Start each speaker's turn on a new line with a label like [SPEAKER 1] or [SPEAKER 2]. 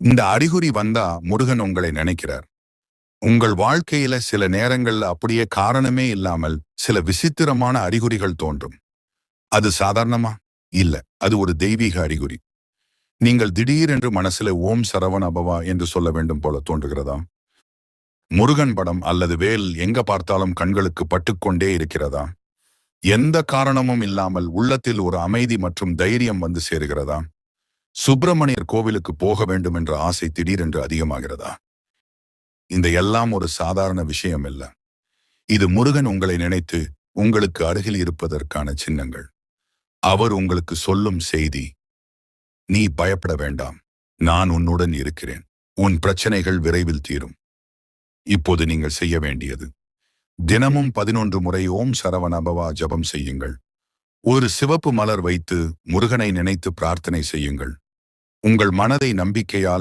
[SPEAKER 1] இந்த அறிகுறி வந்தா முருகன் உங்களை நினைக்கிறார். உங்கள் வாழ்க்கையில சில நேரங்கள்ல அப்படியே காரணமே இல்லாமல் சில விசித்திரமான அறிகுறிகள் தோன்றும். அது சாதாரணமா? இல்ல. அது ஒரு தெய்வீக அறிகுறி. நீங்கள் திடீரென்று மனசுல ஓம் சரவண பவா என்று சொல்ல வேண்டும் போல தோன்றுகிறதா? முருகன் படம் அல்லது வேல் எங்க பார்த்தாலும் கண்களுக்கு பட்டுக்கொண்டே இருக்கிறதா? எந்த காரணமும் இல்லாமல் உள்ளத்தில் ஒரு அமைதி மற்றும் தைரியம் வந்து சேருகிறதா? சுப்பிரமணியர் கோவிலுக்கு போக வேண்டும் என்ற ஆசை திடீரென்று அதிகமாகிறதா? இந்த எல்லாம் ஒரு சாதாரண விஷயம் இல்ல. இது முருகன் உங்களை நினைத்து உங்களுக்கு அருகில் இருப்பதற்கான சின்னங்கள். அவர் உங்களுக்கு சொல்லும் செய்தி, நீ பயப்பட வேண்டாம், நான் உன்னுடன் இருக்கிறேன், உன் பிரச்சனைகள் விரைவில் தீரும். இப்போது நீங்கள் செய்ய வேண்டியது, தினமும் 11 முறை ஓம் சரவண பவா ஜபம் செய்யுங்கள். ஒரு சிவப்பு மலர் வைத்து முருகனை நினைத்து பிரார்த்தனை செய்யுங்கள். உங்கள் மனதை நம்பிக்கையால்